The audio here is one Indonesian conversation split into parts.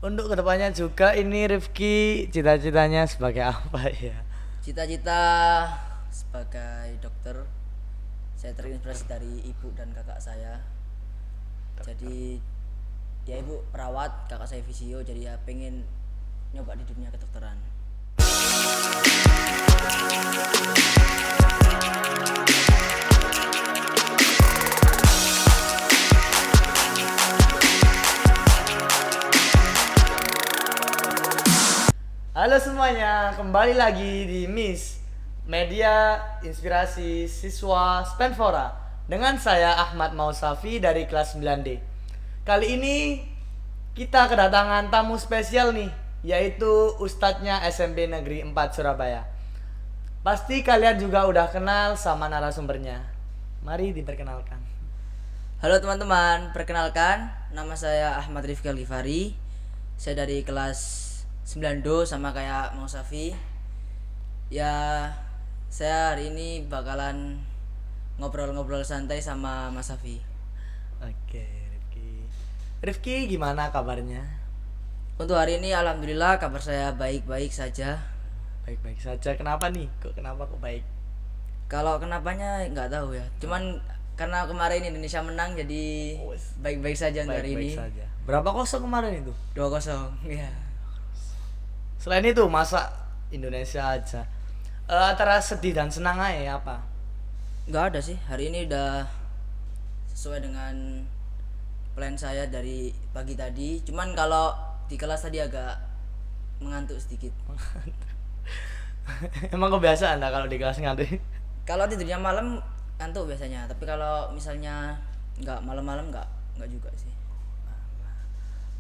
Untuk kedepannya juga ini Rifki cita-citanya sebagai apa ya? Cita-cita sebagai dokter, saya terinspirasi dari ibu dan kakak saya. Jadi ya ibu perawat, kakak saya visio, jadi ya pengen nyoba di dunia kedokteran. Halo semuanya, kembali lagi di Miss Media Inspirasi Siswa Spenfora dengan saya Ahmad Mausafi dari kelas 9D. Kali ini kita kedatangan tamu spesial nih, yaitu Ustadznya SMP Negeri 4 Surabaya. Pasti kalian juga udah kenal sama narasumbernya. Mari diperkenalkan. Halo teman-teman, perkenalkan nama saya Ahmad Rifki Al-Ghifari. Saya dari kelas 9 Do sama kayak Mau Safi. Ya, saya hari ini bakalan ngobrol-ngobrol santai sama Mas Safi. Oke, Rifki. Rifki gimana kabarnya? Untuk hari ini alhamdulillah kabar saya baik-baik saja. Baik-baik saja. Kenapa nih? Kenapa kok baik? Kalau kenapanya nggak tahu ya. Cuman karena kemarin Indonesia menang jadi baik-baik saja untuk hari Baik-baik ini. saja. Berapa kosong kemarin itu? 2-0. Ya. Selain itu, masa Indonesia aja. Antara sedih dan senang aja apa? Nggak ada sih. Hari ini udah sesuai dengan plan saya dari pagi tadi. Cuman kalau di kelas tadi agak mengantuk sedikit. Emang kebiasaan lah kalau di kelas ngantuk. Kalau tidurnya malam ngantuk biasanya, tapi kalau misalnya nggak malam-malam nggak juga sih.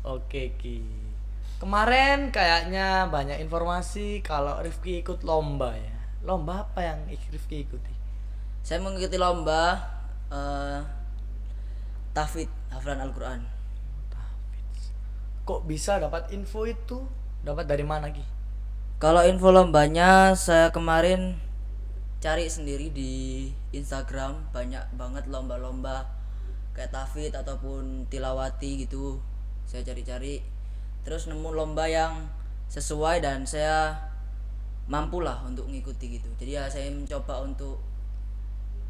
Oke, Ki. Kemarin kayaknya banyak informasi kalau Rifki ikut lomba ya. Lomba apa yang Rifki ikuti? Saya mengikuti lomba eh tahfidz hafalan Al-Qur'an. Kok bisa dapat info itu? Dapat dari mana, Ki? Kalau info lombanya saya kemarin cari sendiri di Instagram, banyak banget lomba-lomba kayak tahfidz ataupun tilawati gitu. Saya cari-cari terus nemu lomba yang sesuai dan saya mampu lah untuk ngikuti gitu. Jadi ya saya mencoba untuk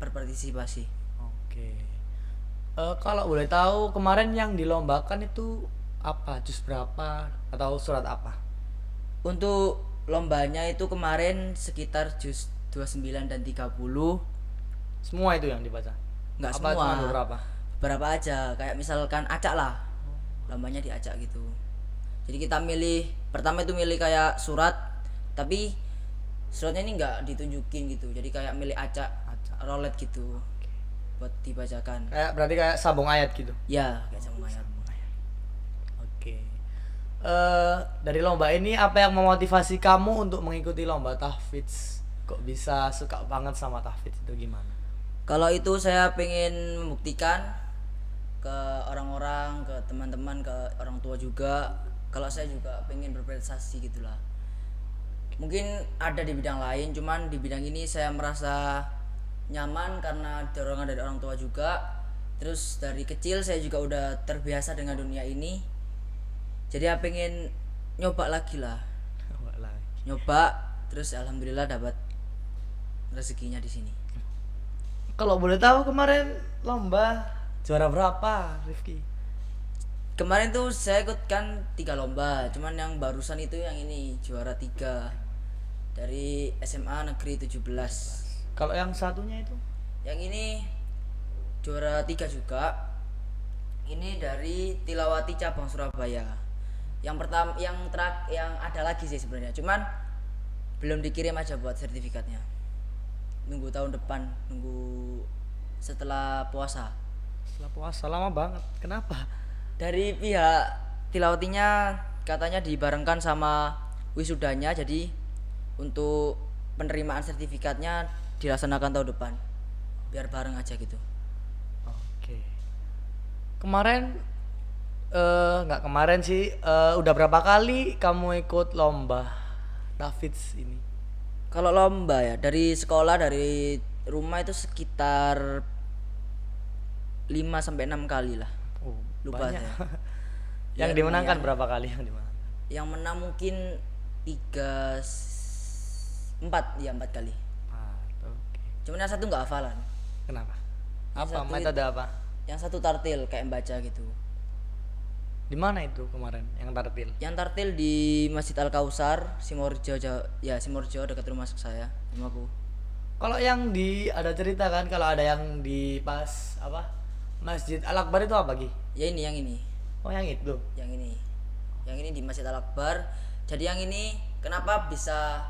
berpartisipasi. Oke. Kalau boleh tahu kemarin yang dilombakan itu apa? Jus berapa atau surat apa? Untuk lombanya itu kemarin sekitar juz 29 dan 30. Semua itu yang dibaca? Nggak Apa semua, cuma beberapa? berapa aja, kayak misalkan acak lah, lombanya diacak gitu. Jadi kita milih, pertama itu milih kayak surat, tapi suratnya ini nggak ditunjukin gitu, jadi kayak milih acak, rolet gitu buat dibacakan. Berarti kayak sabung ayat gitu. Ya kayak sama ayat. Oke. Dari lomba ini apa yang memotivasi kamu untuk mengikuti lomba tahfidz? Kok bisa suka banget sama tahfidz itu gimana? Kalau itu saya pengen membuktikan ke orang-orang, ke teman-teman, ke orang tua juga, kalau saya juga pengen berprestasi gitulah. Mungkin ada di bidang lain, cuman di bidang ini saya merasa nyaman karena dorongan dari orang tua juga. Terus dari kecil saya juga udah terbiasa dengan dunia ini. Jadi ya pengen nyoba lagi lah. Nyoba terus alhamdulillah dapat rezekinya di sini. Kalau boleh tahu kemarin lomba juara berapa, Rifki? Kemarin tuh saya ikutkan 3 lomba, cuman yang barusan itu yang ini juara 3 dari SMA Negeri 17. Kalau yang satunya itu? Yang ini juara 3 juga. Ini dari Tilawati cabang Surabaya. Yang pertama, yang ada lagi sih sebenarnya, cuman belum dikirim aja buat sertifikatnya. Nunggu tahun depan, nunggu setelah puasa. Setelah puasa lama banget. Kenapa? Dari pihak Tilawatinya katanya dibarengkan sama wisudanya, jadi untuk penerimaan sertifikatnya dilaksanakan tahun depan biar bareng aja gitu. Oke. Kemarin nggak kemarin sih, udah berapa kali kamu ikut lomba tahfidz ini? Kalau lomba ya dari sekolah, dari rumah itu sekitar 5 sampai 6 kali lah. Oh, Lupa banyak. saya. Yang Ya, dimenangkan lumayan. berapa kali yang dimenangkan? Yang menang mungkin 4 kali. Ah, oke. Cuman yang satu nggak hafalan. Kenapa? Yang Apa satu metode apa? Yang satu tartil kayak membaca gitu. Di mana itu kemarin yang tartil? Yang tartil di Masjid Al Kausar, Simorjo, ya Simorjo dekat rumah saya, rumahku. Kalau yang di ada cerita kan kalau ada yang di pas apa? Masjid Al Akbar itu apa, Ki? Ya ini yang ini. Oh, yang itu. Yang ini di Masjid Al Akbar. Jadi yang ini kenapa bisa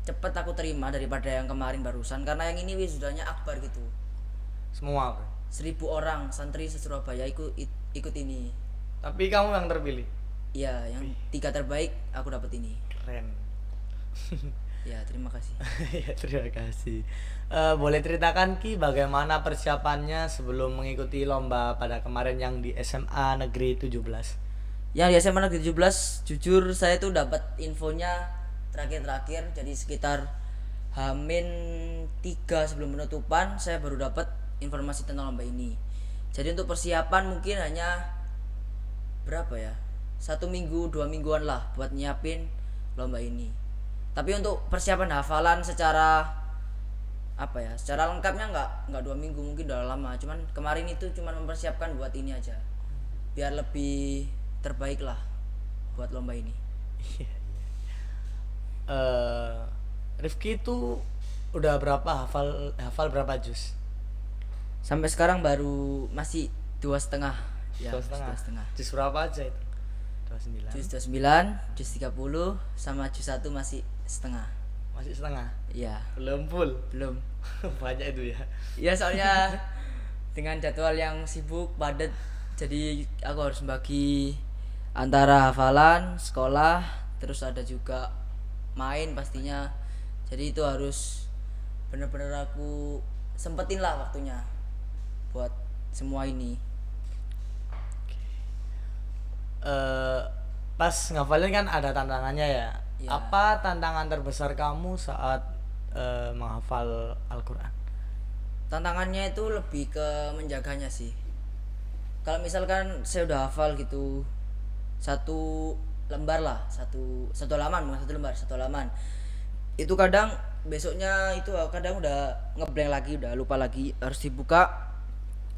cepet aku terima daripada yang kemarin barusan, karena yang ini wisudanya akbar gitu. Semua, Bro. 1.000 orang santri se-Surabaya ikut ini. Tapi kamu yang terpilih. Iya, yang 3 terbaik aku dapat ini. Keren. Ya, terima kasih. Ya, terima kasih. Boleh ceritakan, Ki, bagaimana persiapannya sebelum mengikuti lomba pada kemarin yang di SMA Negeri 17? Yang di SMA Negeri 17, jujur saya tuh dapat infonya terakhir-terakhir, jadi sekitar Hamin 3 sebelum penutupan saya baru dapat informasi tentang lomba ini. Jadi untuk persiapan mungkin hanya berapa ya, 1 minggu 2 mingguan lah buat nyiapin lomba ini. Tapi untuk persiapan hafalan secara apa ya, secara lengkapnya nggak 2 minggu, mungkin udah lama. Cuman kemarin itu cuma mempersiapkan buat ini aja, biar lebih terbaik lah buat lomba ini. Rifki itu udah berapa hafal berapa juz? Sampai sekarang baru masih 2,5 ya. 2,5. Juz berapa aja itu? 29. Juz 29, juz 30 sama juz 1 masih setengah. Masih setengah. Iya, Belum full. belum. Banyak itu ya. Ya soalnya dengan jadwal yang sibuk padat, jadi aku harus bagi antara hafalan, sekolah, terus ada juga main pastinya. Jadi itu harus bener-bener aku sempetin lah waktunya buat semua ini. Pas ngafalin kan ada tantangannya ya. Ya. Apa tantangan terbesar kamu saat menghafal Al-Quran? Tantangannya itu lebih ke menjaganya sih. Kalau misalkan saya udah hafal gitu, satu lembar lah, satu halaman, bukan satu halaman, itu kadang besoknya itu kadang udah ngeblank lagi, udah lupa lagi, harus dibuka,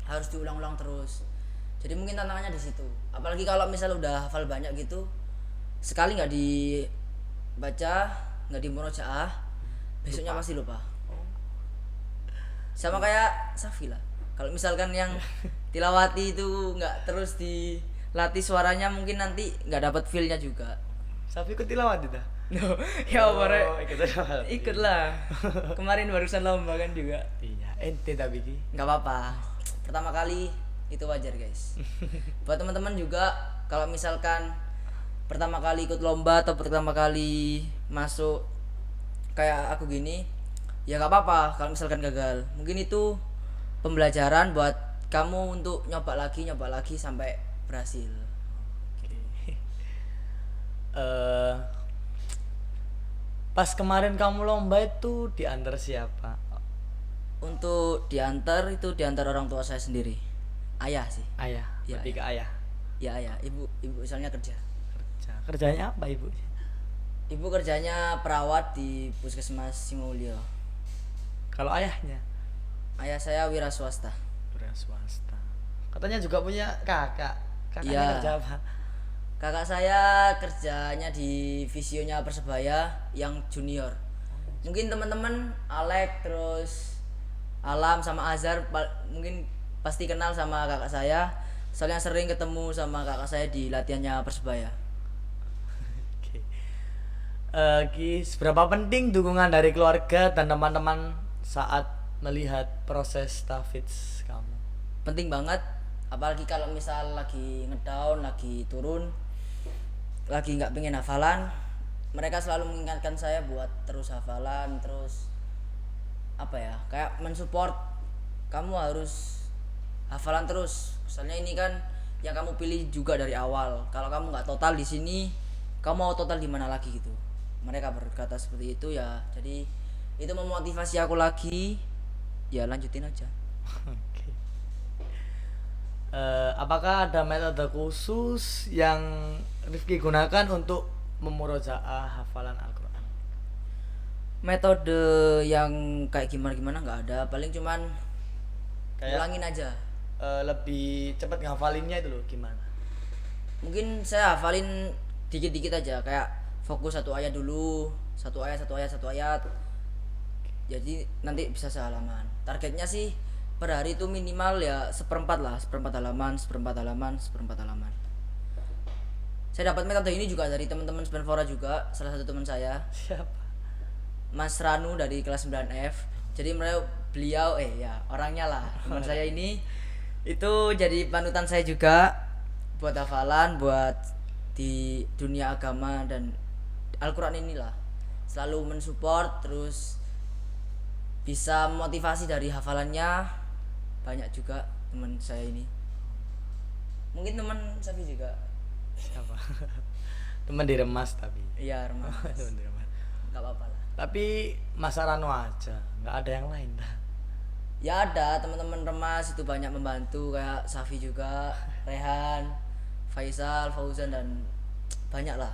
harus diulang-ulang terus. Jadi mungkin tantangannya di situ. Apalagi kalau misal udah hafal banyak gitu, sekali nggak dibaca, nggak dimurojaah, besoknya pasti lupa. Sama kayak Safi lah. Kalau misalkan yang tilawati itu nggak terus dilatih suaranya, mungkin nanti nggak dapat feel-nya juga. Safi ikut tilawat itu? No, ya ikut tilawat. ikutlah. Kemarin barusan lomba kan juga. Iya, ente tapi Ki. Nggak apa-apa. Pertama kali itu wajar guys. Buat teman-teman juga, kalau misalkan pertama kali ikut lomba atau pertama kali masuk kayak aku gini, ya nggak apa-apa kalau misalkan gagal. Mungkin itu pembelajaran buat kamu untuk nyoba lagi sampai berhasil. Pas kemarin kamu lomba itu diantar siapa? Untuk diantar itu diantar orang tua saya sendiri, ayah sih. Ayah. Iya, Lebih ke ayah. Ya ayah, ibu misalnya kerja. Kerjanya apa ibu? Ibu kerjanya perawat di Puskesmas Simulyo. Kalau ayahnya? Ayah saya wira swasta. Wira swasta. Katanya juga punya kakak. Kakaknya Iya. kerja apa? Kakak saya kerjanya di visionya Persebaya yang junior. Mungkin teman-teman Alek terus Alam sama Azhar mungkin pasti kenal sama kakak saya. Soalnya sering ketemu sama kakak saya di latihannya Persebaya. Oke. Ki, seberapa penting dukungan dari keluarga dan teman-teman saat melihat proses tahfidz kamu? Penting banget, apalagi kalau misal lagi ngedown, lagi turun, lagi nggak pengen hafalan, mereka selalu mengingatkan saya buat terus hafalan, terus apa ya, kayak mensupport kamu harus hafalan terus. Soalnya ini kan yang kamu pilih juga dari awal. Kalau kamu nggak total di sini, kamu mau total di mana lagi gitu. Mereka berkata seperti itu ya. Jadi itu memotivasi aku lagi. Ya lanjutin aja. Oke. Apakah ada metode khusus yang Rifki gunakan untuk memurojaah hafalan Al-Quran? Metode yang kayak gimana nggak ada, paling cuman Kayak ulangin aja. lebih cepat ngafalinnya itu loh gimana? Mungkin saya hafalin dikit-dikit aja, kayak fokus satu ayat dulu, satu ayat, jadi nanti bisa sehalaman. Targetnya sih per hari itu minimal ya seperempat lah, seperempat halaman. Saya dapat metode ini juga dari teman-teman Spenfora juga, salah satu teman saya, Siapa? Mas Ranu dari kelas 9F. Jadi beliau orangnya lah, teman saya ini itu jadi panutan saya juga buat hafalan, buat di dunia agama dan Al-Quran inilah. Selalu mensupport, terus bisa motivasi dari hafalannya. Banyak juga teman saya ini. Mungkin teman Safi juga. Siapa? Teman diremas tapi. Iya, Remas. Teman diremas. Gak apa-apa lah. Tapi Mas Rano aja, nggak ada yang lain dah. Ya ada teman-teman Remas itu banyak membantu, kayak Safi juga, Rehan, Faisal, Fauzan, dan banyak lah.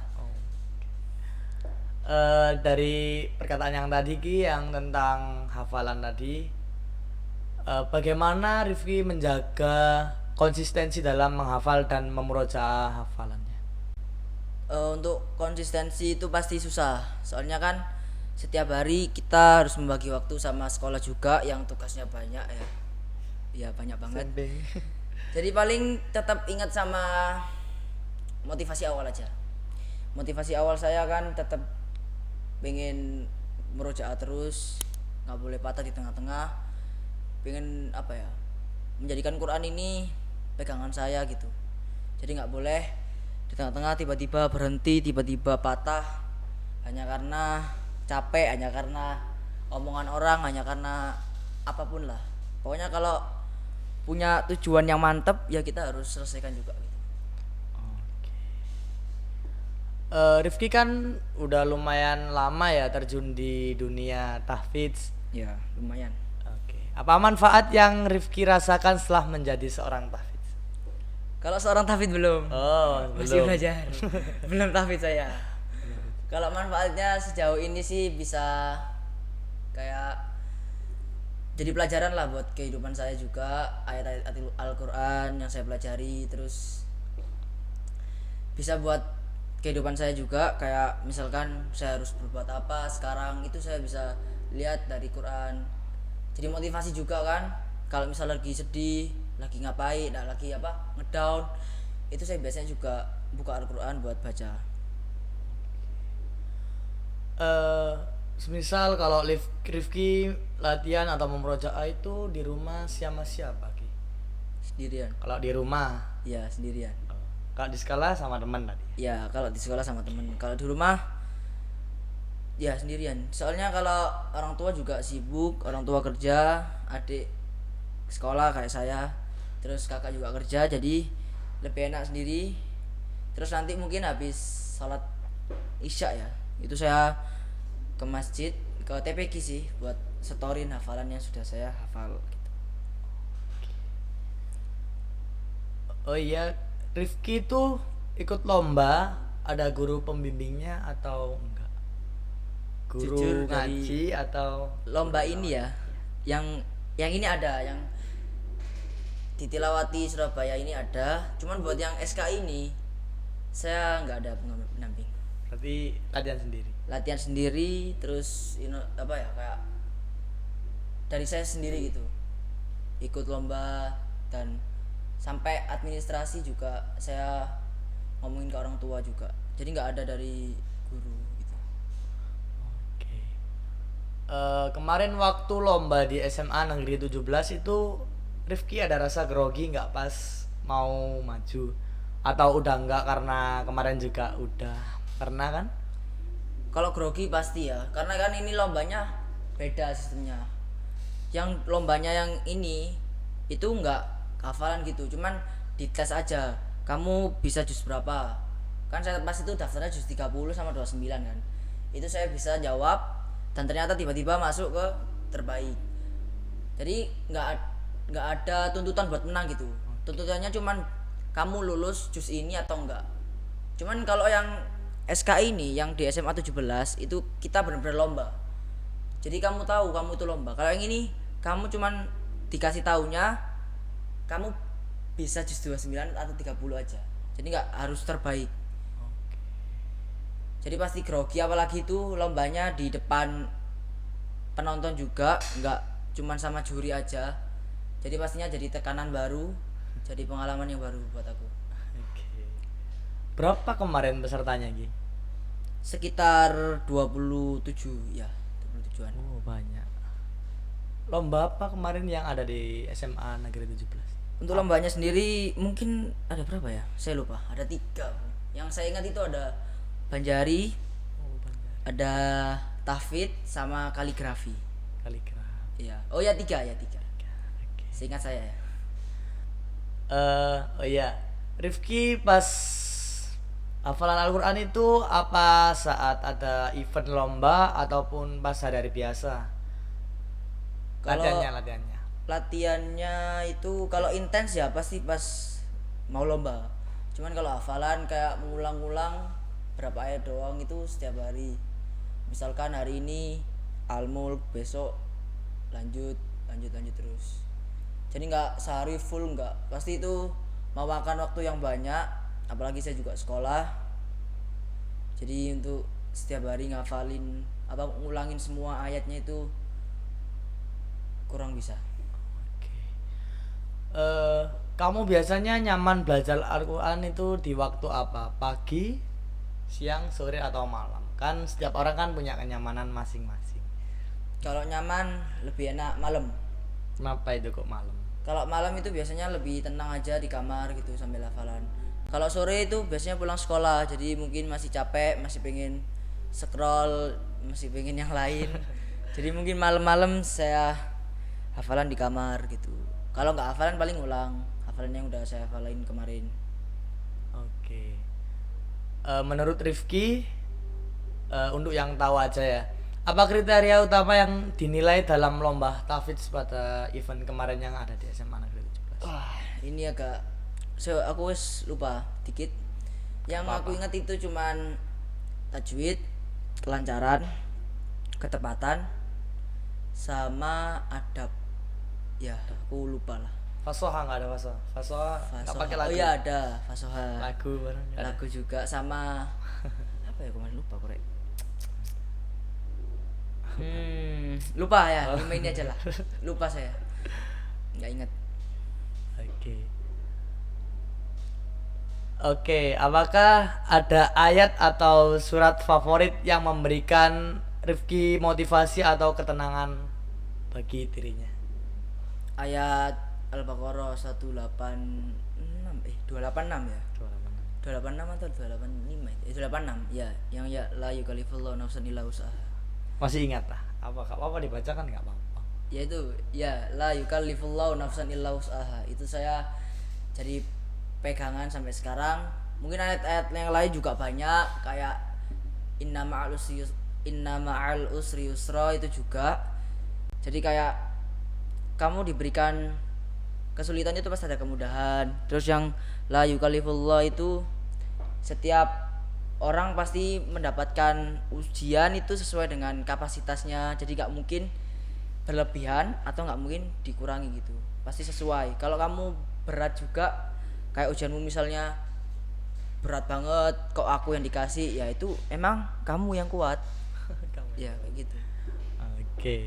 Dari perkataan yang tadi Ki, yang tentang hafalan tadi, bagaimana Rifki menjaga konsistensi dalam menghafal dan memurojaah hafalannya? Untuk konsistensi itu pasti susah, soalnya kan setiap hari kita harus membagi waktu sama sekolah juga yang tugasnya banyak ya. Ya banyak banget. Jadi paling tetap ingat sama motivasi awal aja. Motivasi awal saya kan tetap pengen merojaah terus, nggak boleh patah di tengah-tengah. Pengen apa ya? Menjadikan Quran ini pegangan saya gitu. Jadi nggak boleh di tengah-tengah tiba-tiba berhenti, tiba-tiba patah hanya karena capek, hanya karena omongan orang, hanya karena apapun lah. Pokoknya kalau punya tujuan yang mantep ya kita harus selesaikan juga gitu. Rifki kan udah lumayan lama ya terjun di dunia tahfidz. Ya lumayan. Oke. Apa manfaat yang Rifki rasakan setelah menjadi seorang tahfidz? Kalau seorang tahfidz belum. Oh, Masih belum. belajar. Belum tahfidz saya. Kalau manfaatnya sejauh ini sih bisa kayak jadi pelajaran lah buat kehidupan saya juga, ayat-ayat Al-Quran yang saya pelajari, terus bisa buat kehidupan saya juga, kayak misalkan saya harus berbuat apa sekarang itu saya bisa lihat dari Quran. Jadi motivasi juga kan, kalau misal lagi sedih, lagi ngapain, lagi ngedown, itu saya biasanya juga buka Al-Quran buat baca. Semisal kalau Rifki latihan atau memurojaah itu di rumah sama siapa Ki? Sendirian. Kalau di rumah, Ya sendirian. kalau di sekolah sama teman tadi. Ya kalau di sekolah sama temen, kalau di rumah ya sendirian. Soalnya kalau orang tua juga sibuk, orang tua kerja, adik sekolah kayak saya, terus kakak juga kerja, jadi lebih enak sendiri. Terus nanti mungkin habis sholat isya ya, itu saya ke masjid, ke TPQ sih buat setorin hafalan yang sudah saya hafal gitu. Oh iya, Rifki itu ikut lomba, ada guru pembimbingnya atau enggak? Guru Jujur ngaji atau Lomba ini ya, yang ini ada, yang di Tilawati Surabaya ini ada, cuman buat yang SK ini saya nggak ada pendamping. berarti latihan sendiri. Latihan sendiri, terus kayak dari saya sendiri gitu, ikut lomba, dan sampai administrasi juga saya ngomongin ke orang tua juga, jadi nggak ada dari guru gitu. Oke. Kemarin waktu lomba di SMA Negeri 17 itu Rifki ada rasa grogi nggak pas mau maju? Atau udah nggak karena kemarin juga udah pernah kan? Kalau grogi pasti ya, karena kan ini lombanya beda sistemnya. Yang lombanya yang ini itu nggak hafalan gitu, cuman dites aja. Kamu bisa jus berapa? Kan saya pas itu daftarnya jus 30 sama 29 kan. Itu saya bisa jawab dan ternyata tiba-tiba masuk ke terbaik. Jadi nggak ada tuntutan buat menang gitu. tuntutannya cuman kamu lulus jus ini atau enggak. Cuman kalau yang SK ini yang di SMA 17 itu kita benar-benar lomba. Jadi kamu tahu kamu itu lomba. Kalau yang ini kamu cuman dikasih taunya kamu bisa jus 29 atau 30 aja. Jadi nggak harus terbaik. Jadi pasti grogi, apalagi itu lombanya di depan penonton juga, nggak cuman sama juri aja. Jadi pastinya jadi tekanan baru, jadi pengalaman yang baru buat aku. Oke. Berapa kemarin pesertanya Gi? Sekitar 27 ya, 27-an. Oh banyak. Lomba apa kemarin yang ada di SMA Negeri 17? Untuk lombanya sendiri mungkin ada berapa ya? Saya lupa. Ada 3. Yang saya ingat itu ada Banjari, Oh banyak. ada tahfidz sama kaligrafi. Kaligrafi. Iya. Oh ya 3 ya 3. Oke. Seingat saya ya. Oh iya, Rifki pas hafalan Al-Quran itu apa saat ada event lomba ataupun pas hari biasa? Kalau Latihannya. latihannya itu kalau intens ya pasti pas mau lomba. Cuman kalau hafalan kayak mengulang-ulang berapa ayat doang itu setiap hari. Misalkan hari ini Al-Mulk, besok lanjut terus. Jadi nggak sehari full, nggak, pasti itu mau makan waktu yang banyak, apalagi saya juga sekolah. Jadi untuk setiap hari ngafalin apa ngulangin semua ayatnya itu kurang bisa. Oke. Kamu biasanya nyaman belajar Al-Quran itu di waktu apa? Pagi, siang, sore atau malam? Kan setiap orang kan punya kenyamanan masing-masing. Kalau nyaman lebih enak malam. Kenapa itu kok malam? Kalau malam itu biasanya lebih tenang aja di kamar gitu sambil hafalan. Kalau sore itu biasanya pulang sekolah, jadi mungkin masih capek, masih pengen scroll, masih pengen yang lain. Jadi mungkin malam-malam saya hafalan di kamar gitu. Kalau nggak hafalan paling ulang hafalan yang udah saya hafalin kemarin. Oke. Menurut Rifki, untuk yang tahu aja ya, apa kriteria utama yang dinilai dalam lomba tahfidz pada event kemarin yang ada di SMA Negeri 17? Wah, ini agak aku wis lupa dikit. Yang Apa-apa? aku ingat itu cuman tajwid, kelancaran, ketepatan, sama adab. Ya, aku lupa lah. Fasoha nggak ada fasoha. Fasoha nggak Fasoha. pakai lagu. Oh iya ada fasoha. Lagu bareng nggak ada. Lagu juga sama apa ya kemarin lupa korek. Lupa ya, ini aja lah. Lupa saya. Nggak ingat. Oke. Oke, apakah ada ayat atau surat favorit yang memberikan Rifki motivasi atau ketenangan bagi dirinya? Ayat Al-Baqarah 186 286 ya. 286 atau 285 itu 286 ya, yang ya la yukallifullahu nafsan illa wus'aha. Masih ingat lah? Apa dibacakan nggak apa-apa? Ya itu ya la yukallifullahu nafsan illa wus'aha, itu saya jadi pegangan sampai sekarang. Mungkin ayat-ayat yang lain juga banyak kayak inna ma'al usri yusra itu juga. Jadi kayak kamu diberikan kesulitan itu pasti ada kemudahan. Terus yang la yukallifullah itu setiap orang pasti mendapatkan ujian itu sesuai dengan kapasitasnya. Jadi gak mungkin berlebihan atau gak mungkin dikurangi gitu. Pasti sesuai. Kalau kamu berat juga kayak ujianmu misalnya berat banget kok aku yang dikasih, ya itu emang kamu yang kuat. Ya kayak gitu. Oke.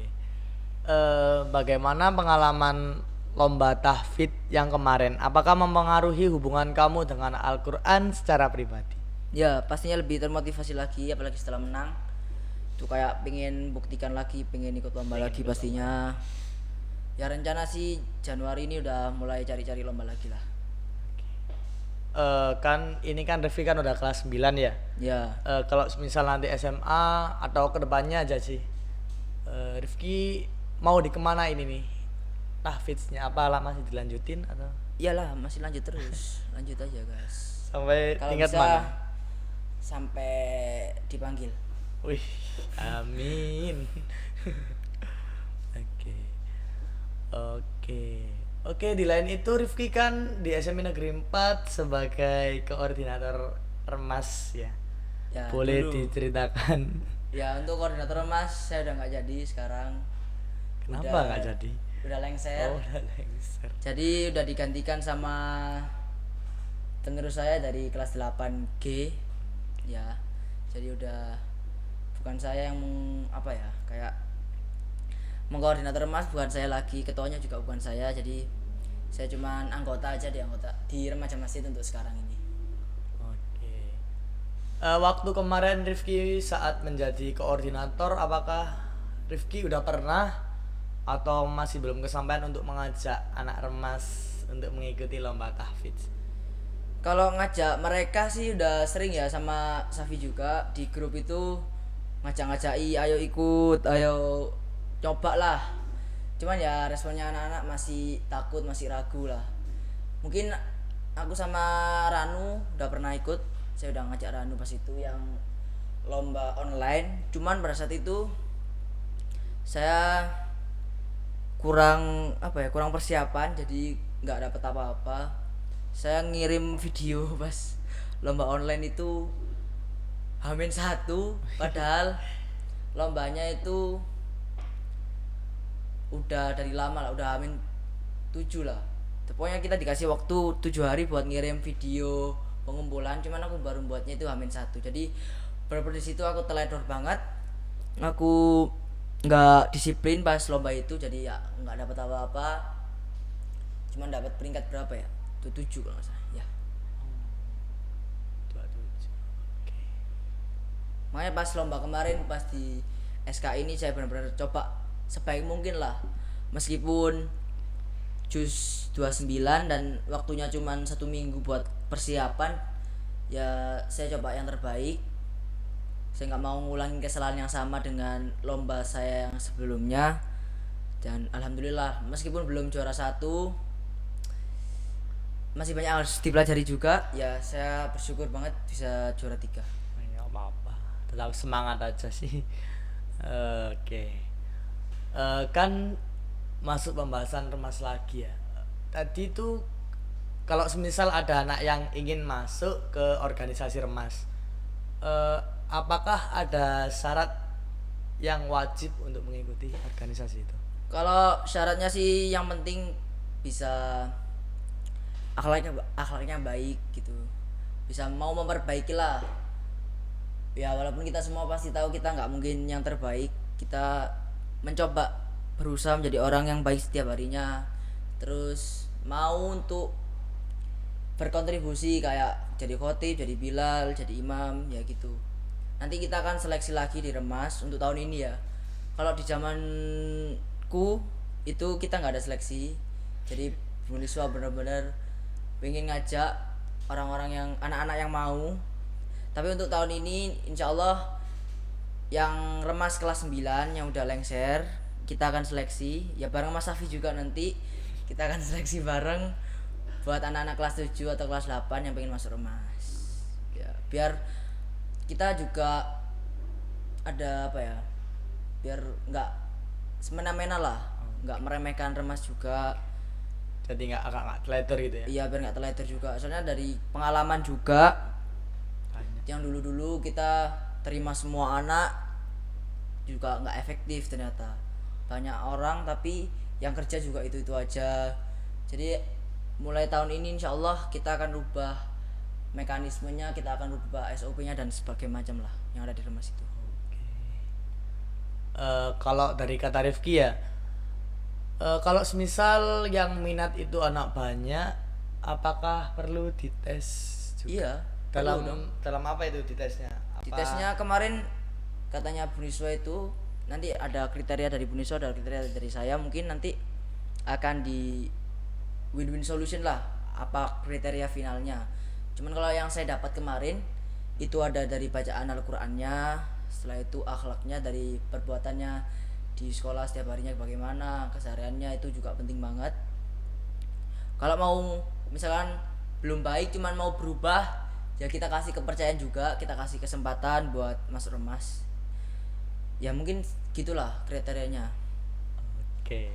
Bagaimana pengalaman lomba tahfidz yang kemarin? Apakah mempengaruhi hubungan kamu dengan Al-Quran secara pribadi? Ya pastinya lebih termotivasi lagi, apalagi setelah menang tuh kayak pengen buktikan lagi, pengen ikut lomba lagi pastinya. Ya rencana sih Januari ini udah mulai cari-cari lomba lagi lah. Kan ini kan Rifki kan udah kelas 9 ya. Ya Kalau misal nanti SMA atau kedepannya aja sih, Rifki mau dikemana ini nih tahfidznya? Apa lah masih dilanjutin atau iyalah masih lanjut terus. Lanjut aja guys, sampai kalau tingkat bisa mana? sampai dipanggil. Wih, amin. Oke, oke. Oke, di lain itu Rifki kan di SMI Negeri 4 sebagai koordinator Remas ya. Ya Boleh dulu. diceritakan Ya untuk koordinator Mas saya udah nggak jadi sekarang. kenapa Udah nggak jadi? udah lengser. Oh, udah lengser. Jadi udah digantikan sama penerus saya dari kelas 8G. Ya. Jadi udah bukan saya yang apa ya, kayak mengkoordinator Mas, bukan saya lagi, ketuanya juga bukan saya. Jadi saya cuman anggota aja di remaja masjid untuk sekarang ini. Oke. Waktu kemarin Rifki saat menjadi koordinator, apakah Rifki udah pernah atau masih belum kesampaian untuk mengajak anak Remas untuk mengikuti lomba tahfidz? Kalau ngajak mereka sih udah sering ya, sama Safi juga di grup itu ngajak-ngajaki, ayo ikut, ayo coba lah. Cuman ya responnya anak-anak masih takut, masih ragu lah. Mungkin aku sama Ranu udah pernah ikut, saya udah ngajak Ranu pas itu yang lomba online. Cuman pada saat itu saya kurang apa ya, kurang persiapan, jadi nggak dapet apa-apa. Saya ngirim video pas lomba online itu Hamin satu, padahal lombanya itu udah dari lama lah, udah Hamin 7 lah. Pokoknya kita dikasih waktu 7 hari buat ngirim video pengumpulan, cuman aku baru buatnya itu Hamin satu. Jadi bener-bener di situ aku teledor banget. Aku nggak disiplin pas lomba itu, jadi ya nggak dapat apa-apa. Cuman dapat peringkat berapa ya? Itu 7 kalau nggak salah. Ya. 27. Oke. Makanya pas lomba kemarin, pas di SK ini saya benar-benar coba sebaik mungkin lah. Meskipun jus 29 dan waktunya cuma 1 minggu buat persiapan, ya saya coba yang terbaik. Saya nggak mau ngulangin kesalahan yang sama dengan lomba saya yang sebelumnya. Dan alhamdulillah meskipun belum juara 1, masih banyak harus dipelajari juga. Ya saya bersyukur banget bisa juara 3. Ya apa-apa. Tetap semangat aja sih. Oke. Kan masuk pembahasan Remas lagi ya. Tadi tuh kalau semisal ada anak yang ingin masuk ke organisasi Remas, apakah ada syarat yang wajib untuk mengikuti organisasi itu? Kalau syaratnya sih yang penting bisa akhlaknya baik gitu, bisa mau memperbaiki lah. Ya walaupun kita semua pasti tahu kita nggak mungkin yang terbaik, kita mencoba berusaha menjadi orang yang baik setiap harinya, terus mau untuk berkontribusi kayak jadi khotib, jadi bilal, jadi imam ya gitu. Nanti kita akan seleksi lagi di Remas untuk tahun ini ya. Kalau di zamanku itu kita nggak ada seleksi, jadi Buniswa benar-benar pengen ngajak orang-orang yang anak-anak yang mau. Tapi untuk tahun ini insya Allah yang Remas kelas 9 yang udah lengser kita akan seleksi ya bareng Mas Safi juga, nanti kita akan seleksi bareng buat anak-anak kelas 7 atau kelas 8 yang pengen masuk Remas ya, biar kita juga ada apa ya, biar nggak semena-mena lah, nggak meremehkan Remas juga. Jadi nggak teledor gitu ya? Iya biar nggak teledor juga, soalnya dari pengalaman juga Banyak. yang dulu-dulu kita terima semua anak juga nggak efektif, ternyata banyak orang tapi yang kerja juga itu aja. Jadi mulai tahun ini insya Allah kita akan rubah mekanismenya, kita akan rubah SOP-nya dan sebagainya macam lah yang ada di Remas itu. Kalau dari kata Rifki ya, kalau semisal yang minat itu anak banyak, apakah perlu dites juga? Iya, Dalam perlu dong. dalam apa itu ditesnya? Di tesnya kemarin katanya Buniswa itu nanti ada kriteria dari Buniswa, ada kriteria dari saya, mungkin nanti akan di win-win solution lah apa kriteria finalnya. Cuman kalau yang saya dapat kemarin itu ada dari bacaan Al-Qur'annya, setelah itu akhlaknya, dari perbuatannya di sekolah setiap harinya bagaimana, kesehariannya itu juga penting banget. Kalau mau misalkan belum baik cuman mau berubah, ya kita kasih kepercayaan juga, kita kasih kesempatan buat masuk Remas. Ya mungkin gitulah kriterianya. Oke.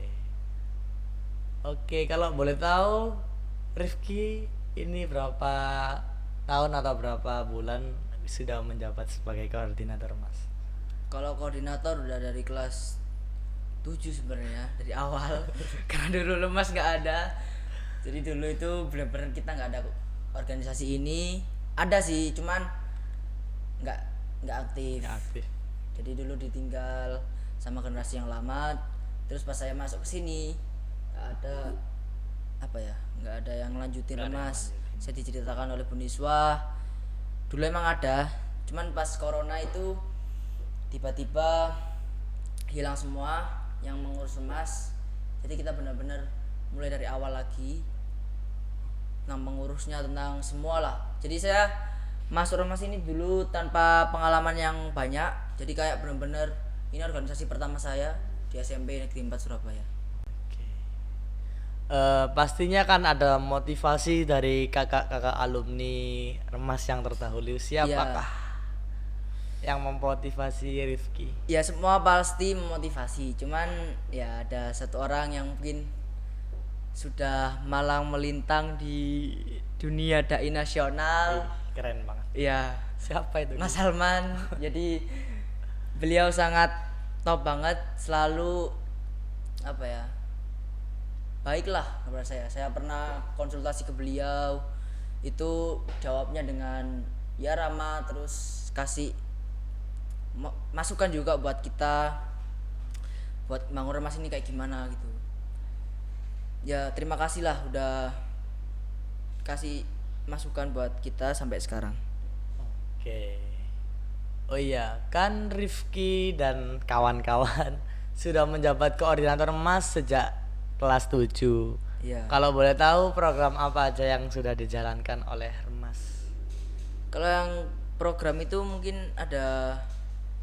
Oke, kalau boleh tahu Rifki ini berapa tahun atau berapa bulan sudah menjabat sebagai koordinator Mas? Kalau koordinator udah dari kelas 7 sebenarnya dari awal karena dulu lemas nggak ada. Jadi dulu itu benar-benar kita nggak ada organisasi ini. Ada sih, cuman nggak nggak aktif. Ya, aktif. Jadi dulu ditinggal sama generasi yang lama. Terus pas saya masuk ke sini nggak ada apa ya, nggak ada yang lanjutin Nggak ada yang Remas. lanjutin. Saya diceritakan oleh Bu Niswa dulu emang ada, cuman pas corona itu tiba-tiba hilang semua yang mengurus Remas. Jadi kita benar-benar mulai dari awal lagi tentang mengurusnya, tentang semua lah. Jadi saya masuk Remas ini dulu tanpa pengalaman yang banyak. Jadi kayak benar-benar ini organisasi pertama saya di SMP Negeri 4 Surabaya. Oke. Pastinya kan ada motivasi dari kakak-kakak alumni Remas yang terdahulu. Siapakah yang memotivasi Rifki? Ya semua pasti memotivasi, cuman ya ada satu orang yang mungkin sudah malang melintang di dunia dai nasional. Keren banget. Ya, Siapa itu? Mas Salman. Jadi beliau sangat top banget, selalu apa ya, baiklah kepada saya. Saya pernah konsultasi ke beliau, itu jawabnya dengan ya ramah, terus kasih masukan juga buat kita, buat bangun Remas ini kayak gimana gitu. Ya terima kasih lah udah kasih masukan buat kita sampai sekarang. Oke. Oh iya, kan Rifki dan kawan-kawan sudah menjabat koordinator Remas sejak kelas 7. Iya. Kalau boleh tahu program apa aja yang sudah dijalankan oleh Remas? Kalau yang program itu mungkin ada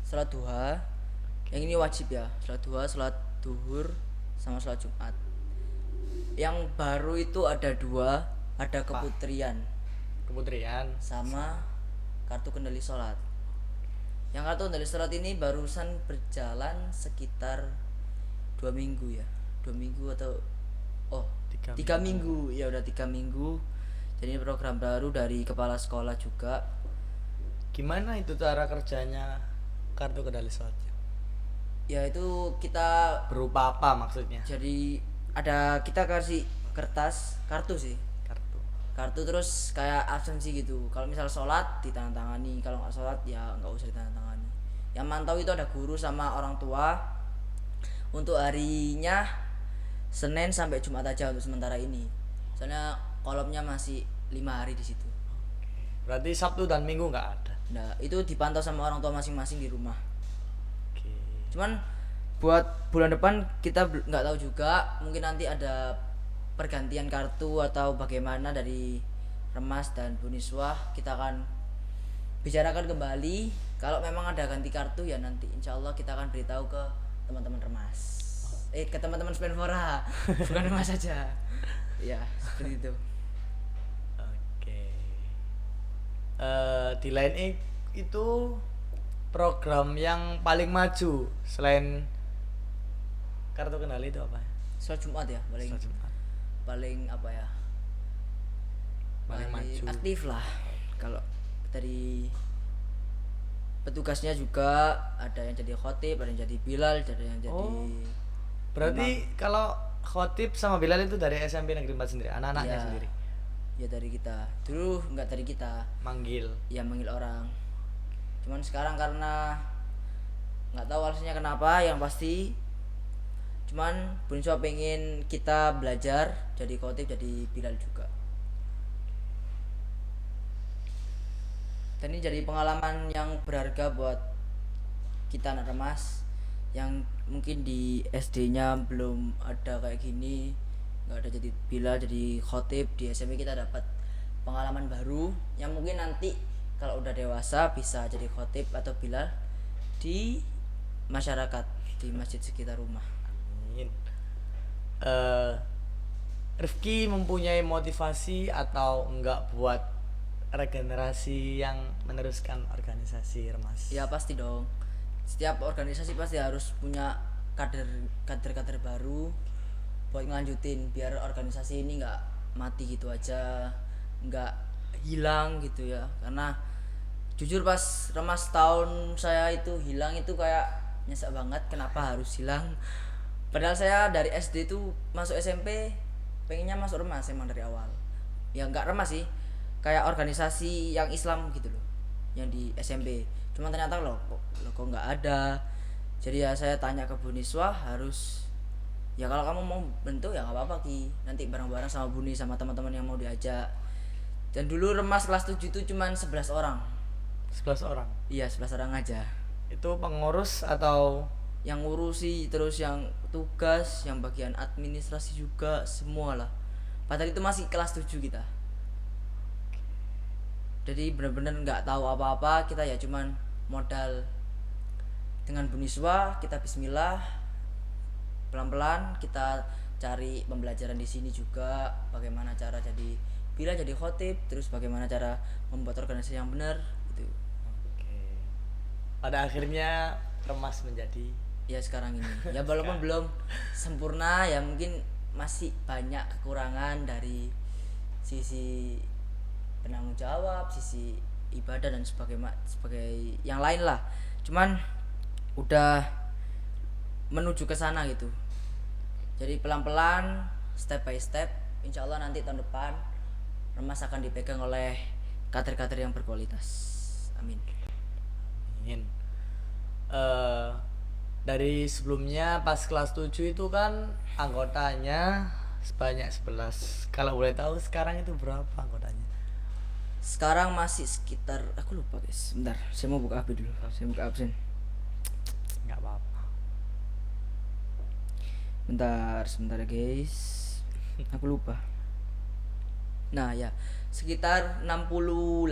salat duha. Yang ini wajib ya, salat duha, salat duhur, sama salat Jumat. Yang baru itu ada 2, ada keputrian Keputrian. sama kartu kendali sholat. Yang kartu kendali sholat ini barusan berjalan sekitar 2 minggu ya, 2 minggu atau 3 minggu ya, udah 3 minggu. Jadi ini program baru dari kepala sekolah juga. Gimana itu cara kerjanya kartu kendali sholat? Ya itu kita Berupa apa maksudnya? jadi ada, kita kasih kertas, kartu sih, kartu terus kayak absensi gitu. Kalau misal sholat ditandatangani, kalau nggak sholat ya nggak usah ditandatangani. Yang mantau itu ada guru sama orang tua. Untuk harinya Senin sampai Jumat aja untuk sementara ini, soalnya kolomnya masih 5 hari di situ. Berarti Sabtu dan Minggu nggak ada. Nah itu dipantau sama orang tua masing-masing di rumah. Oke. Cuman buat bulan depan kita nggak tahu juga, mungkin nanti ada pergantian kartu atau bagaimana dari Remas dan Bu Niswah. Kita akan bicarakan kembali. Kalau memang ada ganti kartu ya nanti insya Allah kita akan beritahu ke teman-teman Remas, ke teman-teman Spenfora, bukan Remas saja ya, seperti itu. Oke. Di lain itu program yang paling maju selain kartu kendali itu apa? Sholat Jumat ya paling Sholat Jumat. paling apa ya, Paling maju. aktif lah. Kalau dari petugasnya juga ada yang jadi khotib, ada yang jadi bilal, ada yang jadi Berarti kalau khotib sama Bilal itu dari SMP Negeri 4 sendiri, anak-anaknya Iya. sendiri ya dari kita. Dulu nggak dari kita, manggil. ya manggil orang. Cuman sekarang karena nggak tahu alasannya kenapa, yang pasti cuman Bu Niswa pengen kita belajar jadi khotib, jadi bilal juga. Dan ini jadi pengalaman yang berharga buat kita anak Remas yang mungkin di SD-nya belum ada kayak gini, nggak ada jadi bilal, jadi khotib. Di SMP kita dapat pengalaman baru yang mungkin nanti kalau udah dewasa bisa jadi khotib atau bilal di masyarakat, di masjid sekitar rumah. Amin. Rifki mempunyai motivasi atau enggak buat regenerasi yang meneruskan organisasi Remas? Ya pasti dong. Setiap organisasi pasti harus punya kader baru buat ngelanjutin biar organisasi ini nggak mati gitu aja, nggak hilang gitu ya. Karena jujur pas remas tahun saya itu hilang itu kayak nyesek banget kenapa harus hilang. Padahal saya dari SD itu masuk SMP pengennya masuk remas emang dari awal. Ya nggak remas sih, kayak organisasi yang Islam gitu loh, yang di SMP. Cuma ternyata loh kok nggak ada. Jadi ya saya tanya ke Bu Niswa, harus ya kalau kamu mau bentuk ya nggak apa-apa Ki, nanti bareng-bareng sama Buni sama teman-teman yang mau diajak. Dan dulu remas kelas 7 itu cuman 11 orang. 11 orang. Iya 11 orang aja. Itu pengurus atau Yang ngurusi, terus yang tugas, yang bagian administrasi juga, semua lah. Padahal itu masih kelas 7 kita. Jadi benar-benar nggak tahu apa-apa, kita ya cuman modal dengan Buniswa, kita bismillah, pelan-pelan kita cari pembelajaran di sini juga, bagaimana cara jadi khotib, terus bagaimana cara membuat organisasi yang benar gitu. Oke. Pada akhirnya remas menjadi Ya sekarang ini ya walaupun belum sempurna ya, mungkin masih banyak kekurangan dari sisi penanggung jawab, sisi ibadah dan sebagai yang lain lah. Cuman udah menuju ke sana gitu. Jadi pelan-pelan, step by step, insya Allah nanti tahun depan remas akan dipegang oleh kader-kader yang berkualitas. Amin. ingin. Dari sebelumnya pas kelas 7 itu kan anggotanya sebanyak 11. Kalau boleh tahu sekarang itu berapa anggotanya? Sekarang masih sekitar, aku lupa guys, bentar saya mau buka HP dulu, saya buka absen. Nggak apa-apa. Sebentar ya guys, aku lupa. Nah ya, sekitar 68.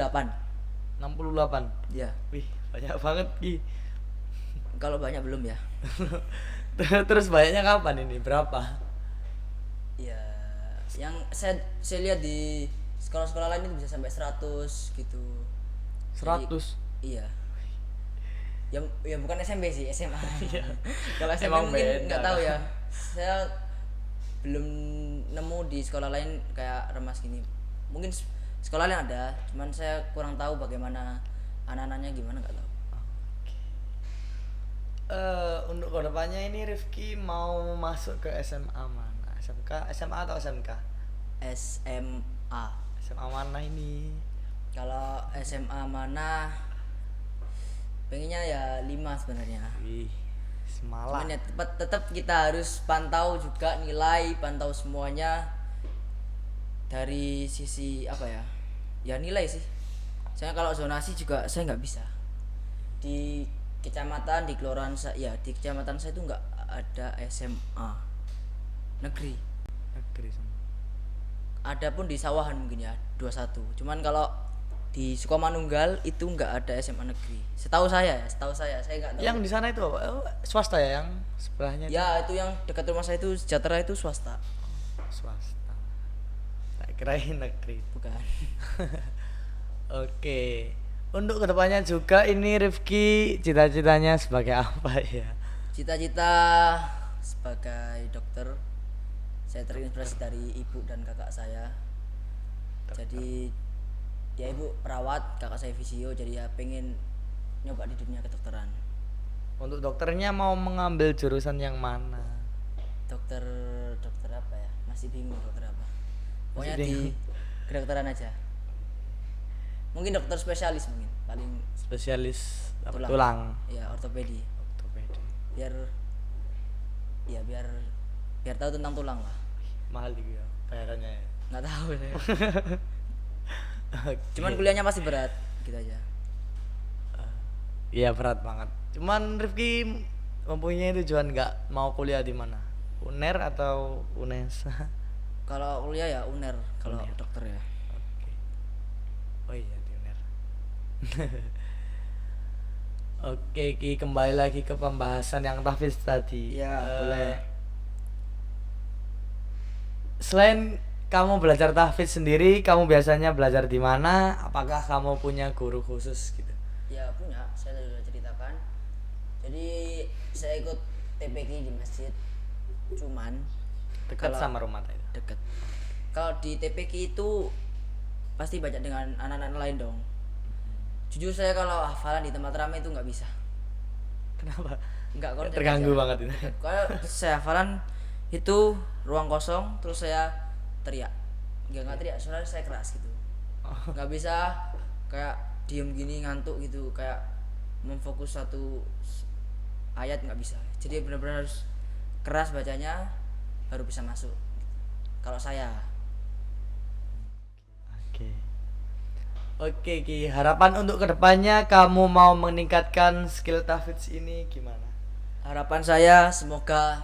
68. Ya, Wih, banyak banget Ki. kalau banyak belum ya. Terus banyaknya kapan ini? Berapa? Ya, yang saya lihat di sekolah-sekolah lain itu bisa sampai 100 gitu. 100. Iya. Ya bukan SMP sih, SMA. Kalau SMP Emang mungkin beda nggak tahu kan? ya. Saya belum nemu di sekolah lain kayak remas gini. Mungkin sekolah lain ada, cuman saya kurang tahu bagaimana anak-anaknya gimana, nggak tahu. Untuk kedepannya ini Rifki mau masuk ke SMA mana? SMK, SMA atau SMK? SMA. SMA mana ini? Kalau SMA mana? Pengennya ya 5 sebenarnya. Wih, Cuman semalam. ya tetap kita harus pantau juga nilai, pantau semuanya dari sisi apa ya? Ya nilai sih. Saya kalau zonasi juga saya nggak bisa. Di kecamatan, di kelurahan saya, ya di kecamatan saya itu nggak ada SMA negeri. Negeri semua. Ada pun di Sawahan mungkin ya 21. Cuman kalau di Sukomanunggal itu nggak ada SMA negeri. Setahu saya nggak tahu. Yang di sana itu apa? Swasta ya, yang sebelahnya itu? Ya itu yang dekat rumah saya itu Sejahtera itu swasta. Swasta. Tak kirain negeri. Bukan. Oke. Untuk kedepannya juga ini Rifki cita-citanya sebagai apa ya? Cita-cita sebagai dokter. Saya terinspirasi dari ibu dan kakak saya. Jadi ya ibu perawat, kakak saya fisio, jadi ya pengen nyoba di dunia kedokteran. Untuk dokternya mau mengambil jurusan yang mana? Dokter apa ya? Masih bingung dokter apa. Pokoknya bingung. di kedokteran aja. Mungkin dokter spesialis mungkin paling Spesialis apa? Tulang. Tulang. ya ortopedi. Ortopedi. Biar tahu tentang tulang lah. Mahal juga ya bayarannya ya. Nggak tahu saya. Oke. Cuman kuliahnya pasti berat gitu aja. Iya berat banget. Cuman Rifki mempunyai tujuan nggak mau kuliah di mana? UNER atau UNESA? Kalau kuliah ya UNER, kalau UNER. dokter ya. Oke. Oh iya di UNER. Oke Ki, kembali lagi ke pembahasan yang tahfiz tadi. Iya, boleh. Selain kamu belajar tahfiz sendiri, kamu biasanya belajar di mana? Apakah kamu punya guru khusus gitu? Ya punya, saya sudah ceritakan. Jadi saya ikut TPQ di masjid. Cuman Dekat Kalau- sama rumah itu. Deket. Kalau di TPQ itu pasti banyak dengan anak-anak lain dong. Jujur saya kalau hafalan di tempat ramai itu nggak bisa. Kenapa? Nggak konsen Terganggu aja. banget itu. Kalau saya hafalan itu ruang kosong terus saya teriak. Nggak teriak, suara saya keras gitu. Nggak bisa kayak diem gini ngantuk gitu, kayak memfokus satu ayat nggak bisa. Jadi benar-benar harus keras bacanya baru bisa masuk. Kalau saya Oke. Oke Ki, harapan untuk kedepannya kamu mau meningkatkan skill tahfidz ini gimana? harapan saya semoga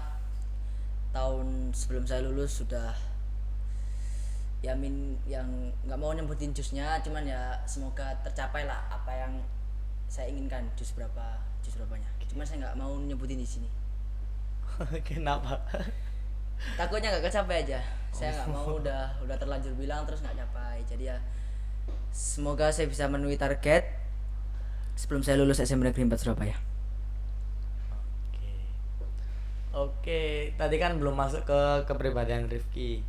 tahun sebelum saya lulus sudah ya yang nggak mau nyebutin jusnya, cuman ya semoga tercapai lah apa yang saya inginkan, jus berapanya. Cuman saya nggak mau nyebutin di sini. Kenapa? Takutnya nggak kecapai aja. Saya nggak mau udah terlanjur bilang terus nggak capai. Jadi ya semoga saya bisa memenuhi target sebelum saya lulus SMA Negeri 4 Surabaya. Oke. Oke, tadi kan belum masuk ke kepribadian Rifki.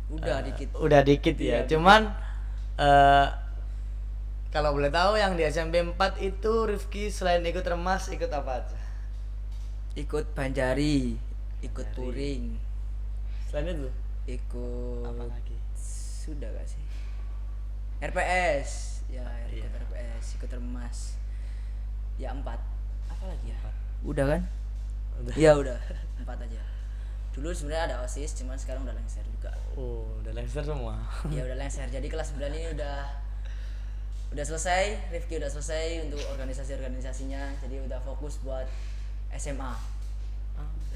Udah dikit. Udah dikit ya. Iya, Cuman kalau boleh tahu yang di SMP 4 itu Rifki selain ikut remas ikut apa aja? Ikut Banjari, ikut Banjari. Puring, Selain itu ikut apa lagi? sudah gak sih? RPS, ya ikut Iya. RPS, ikut remas. Ya 4. Apa lagi ya? Udah kan? Udah. Iya udah 4 aja. Dulu sebenarnya ada OSIS, cuman sekarang udah lengser juga. Oh, udah lengser semua. Ya udah lengser. Jadi kelas 9 ini udah selesai, Rifki udah selesai untuk organisasinya. Jadi udah fokus buat SMA.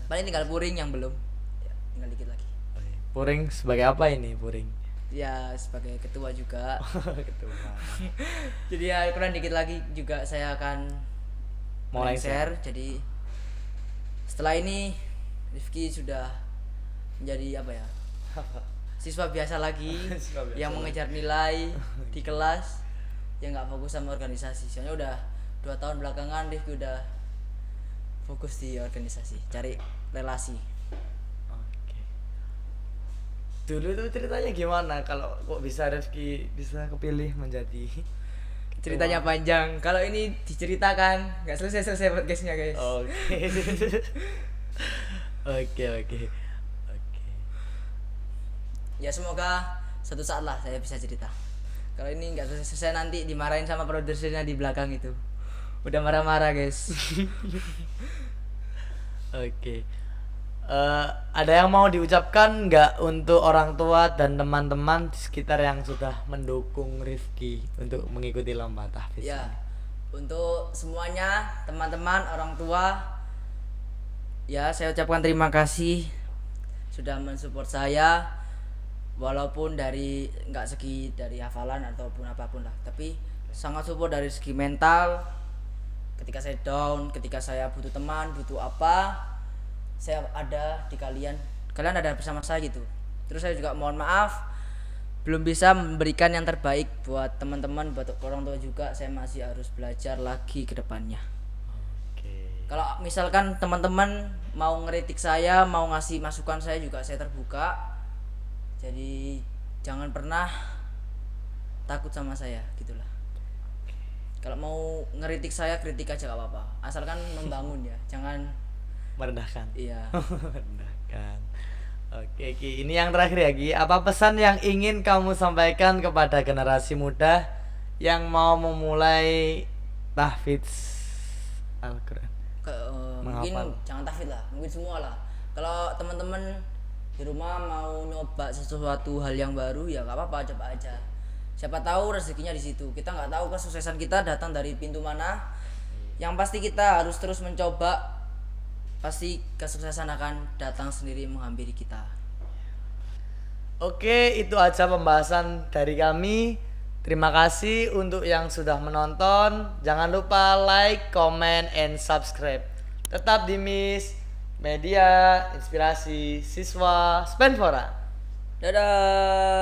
Paling tinggal Puring yang belum. Ya, tinggal dikit lagi. Oke. Puring sebagai apa ini Puring? Ya sebagai ketua juga. Ketua. Jadi ya kurang dikit lagi juga saya akan Mau lengser. Jadi setelah ini Rifki sudah menjadi apa ya? Siswa biasa lagi Siswa biasa yang lagi. mengejar nilai di kelas, yang nggak fokus sama organisasi. Soalnya udah 2 tahun belakangan Rifki udah fokus di organisasi, cari relasi. Oke. Dulu tuh ceritanya gimana kalau kok bisa Rifki bisa kepilih menjadi Ceritanya panjang. Kalau ini diceritakan nggak selesai podcastnya guys. Oke. Oke, oke. Oke. Ya semoga suatu saat lah saya bisa cerita. Kalau ini nggak selesai nanti dimarahin sama produsernya di belakang itu. Udah marah-marah guys. Oke. Ada yang mau diucapkan nggak untuk orang tua dan teman-teman di sekitar yang sudah mendukung Rifki untuk mengikuti lomba tahfiz? Ya, ini? untuk semuanya teman-teman orang tua, ya saya ucapkan terima kasih sudah mensupport saya, walaupun dari nggak segi dari hafalan ataupun apapun lah, tapi sangat support dari segi mental. Ketika saya down, ketika saya butuh teman, butuh apa, saya ada di kalian ada bersama saya gitu. Terus saya juga mohon maaf belum bisa memberikan yang terbaik buat teman-teman, buat orang tua juga. Saya masih harus belajar lagi ke depannya. Oke. Kalau misalkan teman-teman mau ngeritik saya, mau ngasih masukan, saya juga saya terbuka. Jadi jangan pernah takut sama saya gitulah. Kalau mau ngeritik saya, kritik aja gak apa-apa, asalkan membangun ya, jangan Merendahkan. iya. Merendahkan. Oke, Ki. Ini yang terakhir ya, Ki. Apa pesan yang ingin kamu sampaikan kepada generasi muda yang mau memulai tahfidz Al-Quran? Mungkin Menghafal. jangan tahfidz lah, mungkin semua lah. Kalau teman-teman di rumah mau nyoba sesuatu hal yang baru, ya nggak apa-apa, coba aja. Siapa tahu rezekinya di situ. Kita nggak tahu kesuksesan kita datang dari pintu mana. Yang pasti kita harus terus mencoba. Pasti kesuksesan akan datang sendiri menghampiri kita. Oke, itu aja pembahasan dari kami. Terima kasih untuk yang sudah menonton. Jangan lupa like, comment, and subscribe. Tetap di Miss Media Inspirasi Siswa Spenfora. Dadah.